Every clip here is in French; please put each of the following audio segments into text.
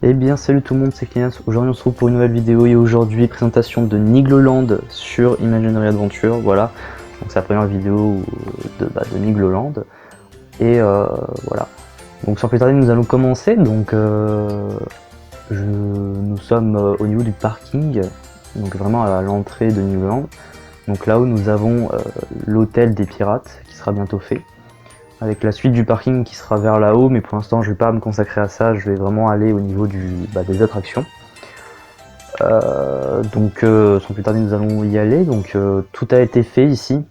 Eh bien salut tout le monde, c'est Clinas. Aujourd'hui on se retrouve pour une nouvelle vidéo et aujourd'hui présentation de Nigloland sur Imaginary Adventure. Voilà, donc c'est la première vidéo de Nigloland. Et voilà, donc sans plus tarder nous allons commencer. Donc nous sommes au niveau du parking, donc vraiment à l'entrée de Nigloland. Donc là où nous avons l'hôtel des pirates qui sera bientôt fait, avec la suite du parking qui sera vers là-haut, mais pour l'instant je vais pas me consacrer à ça, je vais vraiment aller au niveau des attractions. Donc sans plus tarder nous allons y aller, donc tout a été fait ici,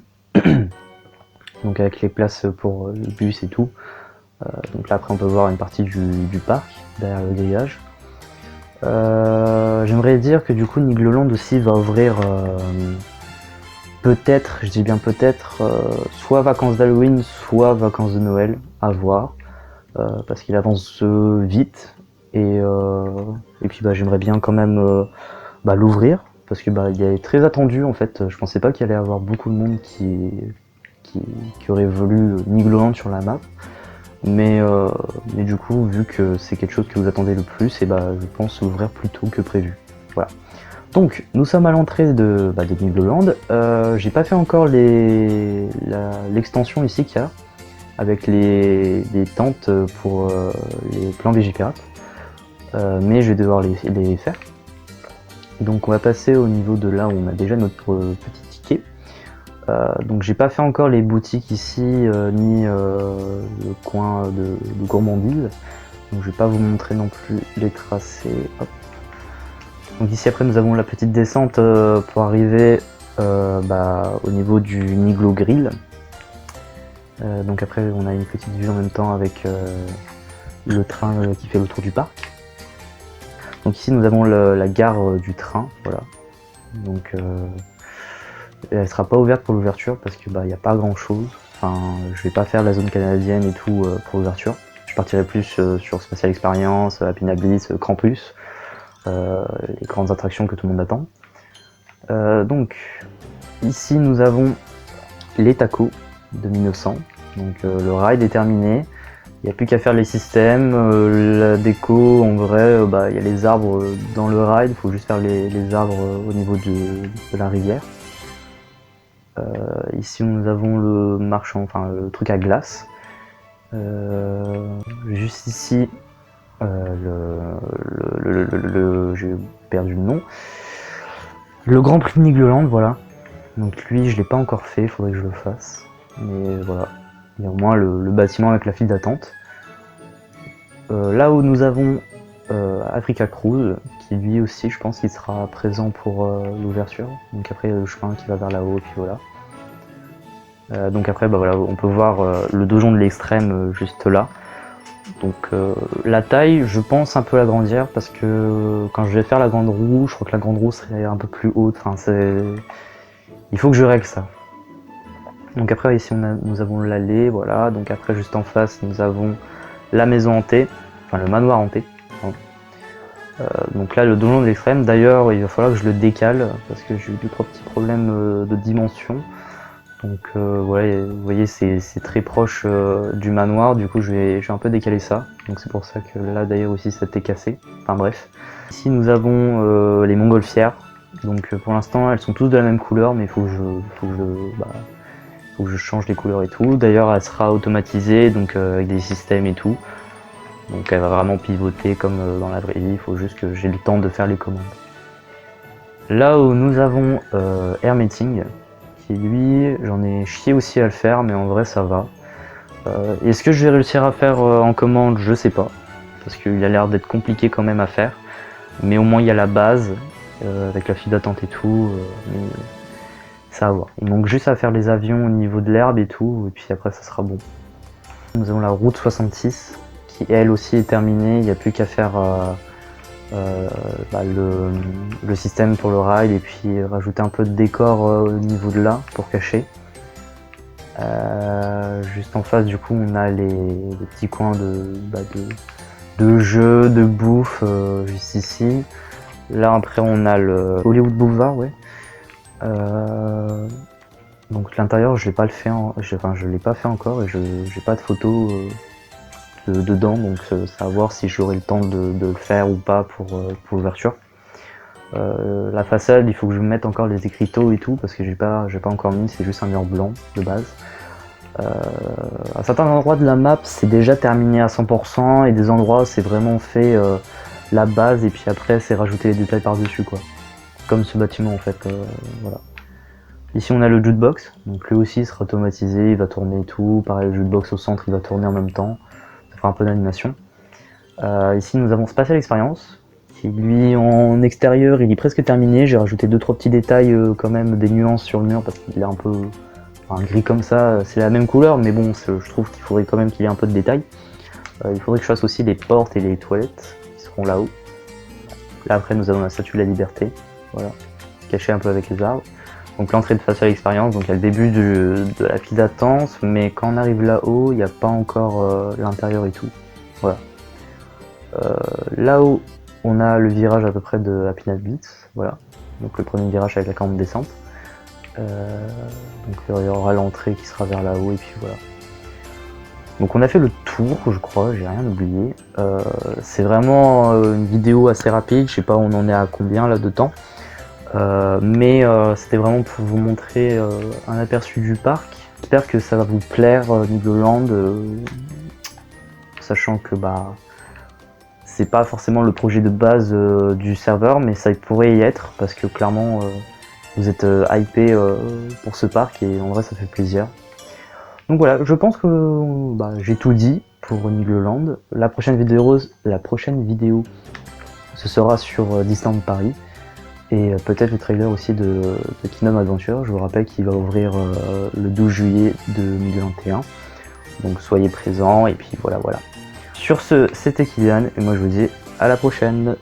donc avec les places pour les bus et tout. Donc là après on peut voir une partie du parc, derrière le grillage. J'aimerais dire que du coup Nigloland aussi va ouvrir peut-être, je dis bien peut-être, soit vacances d'Halloween, soit vacances de Noël, à voir, parce qu'il avance vite, et puis j'aimerais bien quand même l'ouvrir, parce que il est très attendu en fait. Je pensais pas qu'il allait y avoir beaucoup de monde qui aurait voulu Nigloland sur la map, mais du coup vu que c'est quelque chose que vous attendez le plus, et je pense l'ouvrir plus tôt que prévu. Voilà. Donc, nous sommes à l'entrée de Nigloland. J'ai pas fait encore l'extension ici qu'il y a, avec les tentes pour les plans Vigipirates, mais je vais devoir les faire. Donc on va passer au niveau de là où on a déjà notre petit ticket. Donc j'ai pas fait encore les boutiques ici, ni le coin de gourmandise. Donc je vais pas vous montrer non plus les tracés. Hop. Donc ici après nous avons la petite descente pour arriver au niveau du Niglo Grill. Donc après on a une petite vue en même temps avec le train qui fait le tour du parc. Donc ici nous avons la gare du train, voilà. Donc elle sera pas ouverte pour l'ouverture parce que n'y a pas grand chose. Enfin je vais pas faire la zone canadienne et tout pour l'ouverture. Je partirai plus sur Spatial Experience, Happy Blitz, Krampus. Les grandes attractions que tout le monde attend. Donc ici nous avons les tacos de 1900, donc le ride est terminé, il n'y a plus qu'à faire les systèmes, la déco en vrai, il y a les arbres dans le ride, il faut juste faire les arbres au niveau de la rivière. Ici nous avons le marchand, enfin le truc à glace. Juste ici j'ai perdu le nom. Le Grand Prix de Nigloland, voilà. Donc lui, je l'ai pas encore fait, il faudrait que je le fasse. Mais voilà, il y a au moins le bâtiment avec la file d'attente. Là où nous avons Africa Cruise, qui lui aussi, je pense qu'il sera présent pour l'ouverture. Donc après, il y a le chemin qui va vers là-haut, et puis voilà. Donc après, voilà, on peut voir le donjon de l'extrême juste là. Donc la taille, je pense un peu l'agrandir parce que quand je vais faire la grande roue, je crois que la grande roue serait un peu plus haute. Enfin, il faut que je règle ça. Donc après ici nous avons l'allée, voilà. Donc après juste en face nous avons la maison hantée, enfin le manoir hanté. Donc là le donjon de l'extrême. D'ailleurs il va falloir que je le décale parce que j'ai eu 2-3 petits problèmes de dimension. Donc voilà, vous voyez c'est très proche du manoir, du coup je vais un peu décaler ça. Donc c'est pour ça que là d'ailleurs aussi ça t'est cassé. Enfin bref. Ici nous avons les montgolfières. Donc pour l'instant elles sont toutes de la même couleur, mais il faut que je change les couleurs et tout. D'ailleurs elle sera automatisée, donc avec des systèmes et tout. Donc elle va vraiment pivoter comme dans la vraie vie, il faut juste que j'ai le temps de faire les commandes. Là où nous avons Air Meeting, qui lui, j'en ai chié aussi à le faire, mais en vrai ça va. Est-ce que je vais réussir à faire en commande? Je sais pas, parce qu'il a l'air d'être compliqué quand même à faire. Mais au moins il y a la base, avec la file d'attente et tout, mais ça va voir. Il manque juste à faire les avions au niveau de l'herbe et tout, et puis après ça sera bon. Nous avons la route 66, qui elle aussi est terminée, il n'y a plus qu'à faire le système pour le ride et puis rajouter un peu de décor au niveau de là pour cacher. Juste en face du coup on a les petits coins de jeux, de bouffe juste ici. Là après on a le Hollywood Boulevard, ouais. Donc l'intérieur je l'ai pas fait, je l'ai pas fait encore et j'ai pas de photos dedans, donc c'est à voir si j'aurai le temps de le faire ou pas pour l'ouverture. La façade, il faut que je mette encore les écriteaux et tout, parce que j'ai pas encore mis, c'est juste un mur blanc de base. À certains endroits de la map, c'est déjà terminé à 100%, et des endroits, c'est vraiment fait la base, et puis après, c'est rajouter les détails par-dessus, quoi. Comme ce bâtiment, en fait, voilà. Ici, on a le jukebox, donc lui aussi, il sera automatisé, il va tourner et tout. Pareil, le jukebox au centre, il va tourner en même temps. Ça fera un peu d'animation. Ici, nous avons Spatial Experience, qui lui, en extérieur, il est presque terminé. J'ai rajouté 2-3 petits détails, quand même, des nuances sur le mur, parce qu'il est un peu... Enfin, gris comme ça, c'est la même couleur, mais bon, je trouve qu'il faudrait quand même qu'il y ait un peu de détails. Il faudrait que je fasse aussi les portes et les toilettes, qui seront là-haut. Là, après, nous avons la Statue de la Liberté, voilà, cachée un peu avec les arbres. Donc l'entrée de Spatial Experience, donc il y a le début de la file d'attente, mais quand on arrive là-haut, il n'y a pas encore l'intérieur et tout. Voilà. Là-haut, on a le virage à peu près de Happy Night Beats, voilà. Donc le premier virage avec la camp de descente. Donc il y aura l'entrée qui sera vers là-haut et puis voilà. Donc on a fait le tour, je crois, j'ai rien oublié. C'est vraiment une vidéo assez rapide, je sais pas on en est à combien là de temps. Mais c'était vraiment pour vous montrer un aperçu du parc. J'espère que ça va vous plaire, Nigloland, sachant que bah c'est pas forcément le projet de base du serveur, mais ça pourrait y être parce que clairement vous êtes hypé pour ce parc et en vrai ça fait plaisir. Donc voilà, je pense que bah, j'ai tout dit pour Nigloland. La prochaine vidéo, ce sera sur Disneyland Paris. Et peut-être le trailer aussi de Kingdom Adventure. Je vous rappelle qu'il va ouvrir le 12 juillet 2021. Donc soyez présents et puis voilà. Sur ce, c'était Kylian et moi je vous dis à la prochaine.